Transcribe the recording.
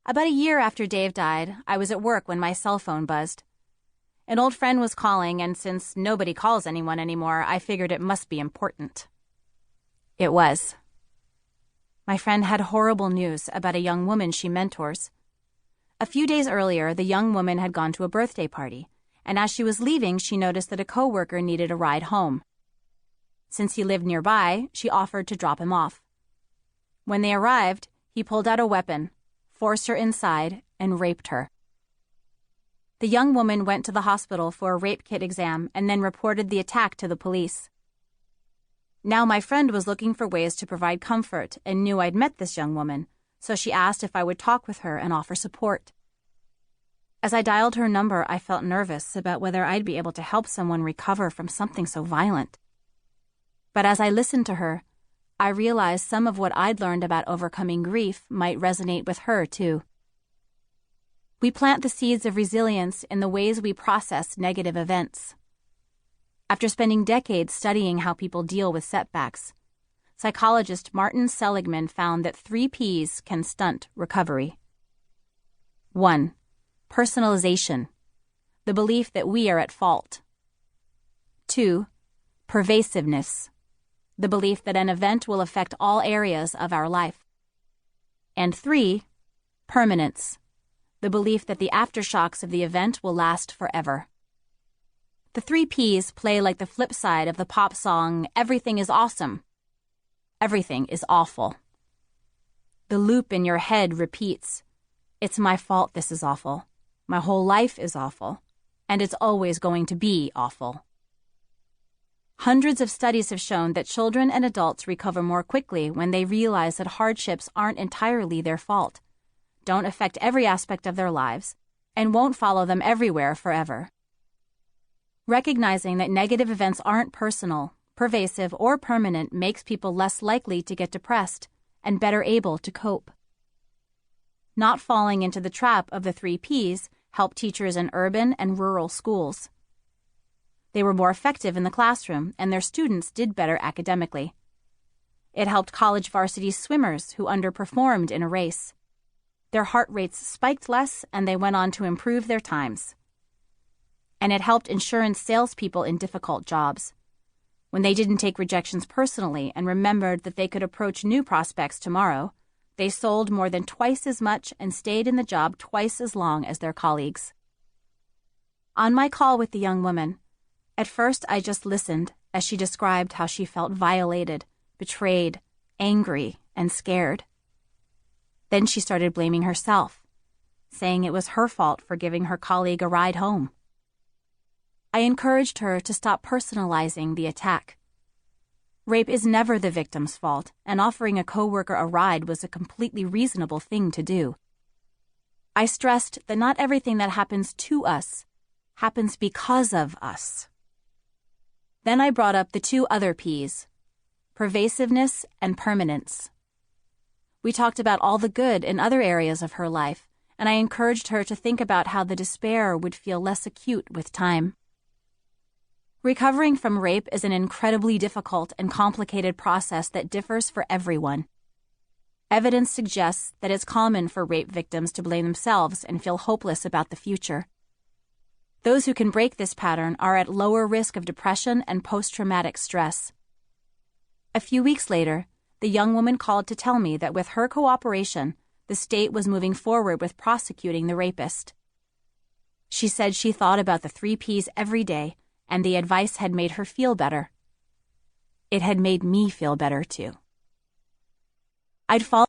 About a year after Dave died, I was at work when my cell phone buzzed. An old friend was calling, and since nobody calls anyone anymore, I figured it must be important. It was. My friend had horrible news about a young woman she mentors. A few days earlier, the young woman had gone to a birthday party, and as she was leaving, she noticed that a coworker needed a ride home. Since he lived nearby, she offered to drop him off. When they arrived, he pulled out a weapon, forced her inside, and raped her. The young woman went to the hospital for a rape kit exam and then reported the attack to the police. Now my friend was looking for ways to provide comfort and knew I'd met this young woman, so she asked if I would talk with her and offer support. As I dialed her number, I felt nervous about whether I'd be able to help someone recover from something so violent. But as I listened to her, I realized some of what I'd learned about overcoming grief might resonate with her, too. We plant the seeds of resilience in the ways we process negative events. After spending decades studying how people deal with setbacks, psychologist Martin Seligman found that 3 Ps can stunt recovery. 1. Personalization, the belief that we are at fault. 2. Pervasiveness, the belief that an event will affect all areas of our life. And 3. Permanence, the belief that the aftershocks of the event will last forever. The 3 Ps play like the flip side of the pop song, "Everything is awesome." Everything is awful. The loop in your head repeats, "It's my fault this is awful. My whole life is awful. And it's always going to be awful." Hundreds of studies have shown that children and adults recover more quickly when they realize that hardships aren't entirely their fault, don't affect every aspect of their lives, and won't follow them everywhere forever. Recognizing that negative events aren't personal, pervasive, or permanent makes people less likely to get depressed and better able to cope. Not falling into the trap of the 3 Ps helped teachers in urban and rural schools. They were more effective in the classroom, and their students did better academically. It helped college varsity swimmers who underperformed in a race. Their heart rates spiked less, and they went on to improve their times. And it helped insurance salespeople in difficult jobs. When they didn't take rejections personally and remembered that they could approach new prospects tomorrow, they sold more than twice as much and stayed in the job twice as long as their colleagues. On my call with the young woman, at first I just listened as she described how she felt violated, betrayed, angry, and scared. Then she started blaming herself, saying it was her fault for giving her colleague a ride home. I encouraged her to stop personalizing the attack. Rape is never the victim's fault, and offering a coworker a ride was a completely reasonable thing to do. I stressed that not everything that happens to us happens because of us. Then I brought up the 2 other Ps, pervasiveness and permanence. We talked about all the good in other areas of her life, and I encouraged her to think about how the despair would feel less acute with time. Recovering from rape is an incredibly difficult and complicated process that differs for everyone. Evidence suggests that it's common for rape victims to blame themselves and feel hopeless about the future. Those who can break this pattern are at lower risk of depression and post-traumatic stress. A few weeks later, the young woman called to tell me that with her cooperation, the state was moving forward with prosecuting the rapist. She said she thought about the 3 Ps every day, and the advice had made her feel better. It had made me feel better, too. I'd fallen